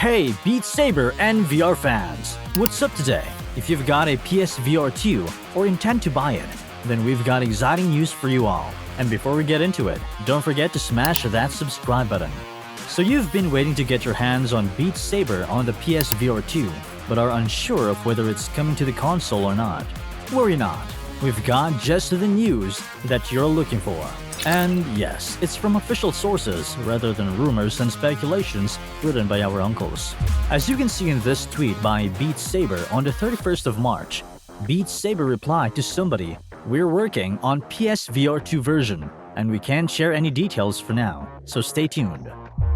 Hey Beat Saber and VR fans! What's up today? If you've got a PSVR 2 or intend to buy it, then we've got exciting news for you all. And before we get into it, don't forget to smash that subscribe button. So you've been waiting to get your hands on Beat Saber on the PSVR 2, but are unsure of whether it's coming to the console or not. Worry not, we've got just the news that you're looking for. And yes, it's from official sources rather than rumors and speculations written by our uncles. As you can see in this tweet by Beat Saber on the 31st of March, Beat Saber replied to somebody, "We're working on PSVR 2 version, and we can't share any details for now, so stay tuned."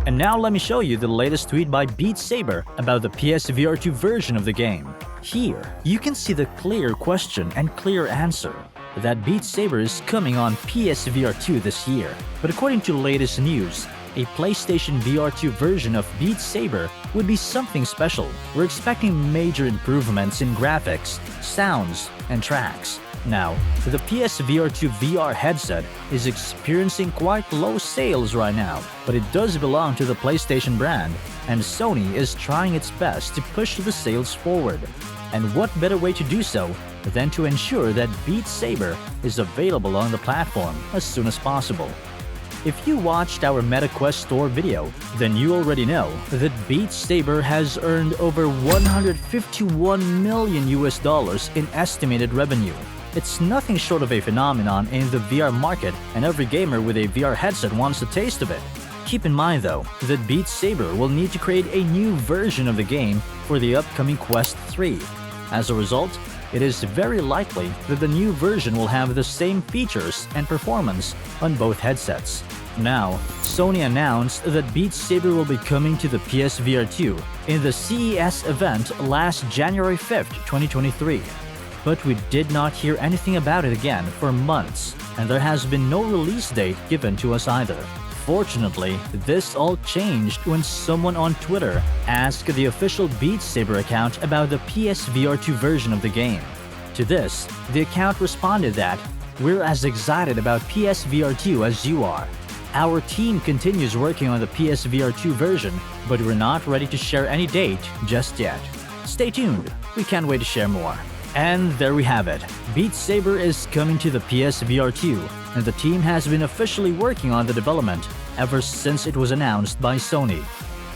And now let me show you the latest tweet by Beat Saber about the PSVR 2 version of the game. Here, you can see the clear question and clear answer that Beat Saber is coming on PSVR 2 this year. But according to latest news, a PlayStation VR 2 version of Beat Saber would be something special. We're expecting major improvements in graphics, sounds, and tracks. Now, the PSVR 2 VR headset is experiencing quite low sales right now, but it does belong to the PlayStation brand, and Sony is trying its best to push the sales forward. And what better way to do so than to ensure that Beat Saber is available on the platform as soon as possible. If you watched our MetaQuest store video, then you already know that Beat Saber has earned over $151 million in estimated revenue. It's nothing short of a phenomenon in the VR market, and every gamer with a VR headset wants a taste of it. Keep in mind though, that Beat Saber will need to create a new version of the game for the upcoming Quest 3. As a result, it is very likely that the new version will have the same features and performance on both headsets. Now, Sony announced that Beat Saber will be coming to the PSVR 2 in the CES event last January 5th, 2023. But we did not hear anything about it again for months, and there has been no release date given to us either. Fortunately, this all changed when someone on Twitter asked the official Beat Saber account about the PSVR 2 version of the game. To this, the account responded that, "We're as excited about PSVR 2 as you are. Our team continues working on the PSVR 2 version, but we're not ready to share any date just yet. Stay tuned, we can't wait to share more." And there we have it. Beat Saber is coming to the PSVR 2, and the team has been officially working on the development ever since it was announced by Sony.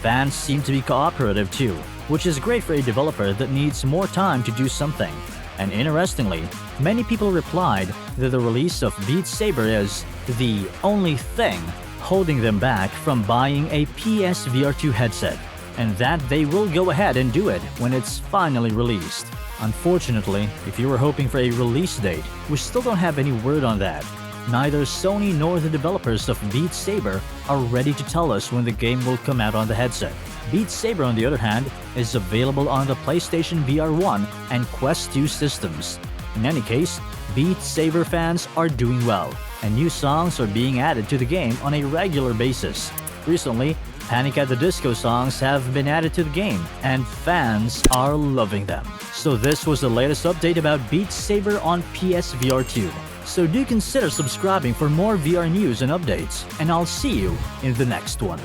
Fans seem to be cooperative too, which is great for a developer that needs more time to do something. And interestingly, many people replied that the release of Beat Saber is the only thing holding them back from buying a PSVR 2 headset, and that they will go ahead and do it when it's finally released. Unfortunately, if you were hoping for a release date, we still don't have any word on that. Neither Sony nor the developers of Beat Saber are ready to tell us when the game will come out on the headset. Beat Saber, on the other hand, is available on the PlayStation VR 1 and Quest 2 systems. In any case, Beat Saber fans are doing well, and new songs are being added to the game on a regular basis. Recently, Panic at the Disco songs have been added to the game, and fans are loving them. So this was the latest update about Beat Saber on PSVR 2. So do consider subscribing for more VR news and updates, and I'll see you in the next one.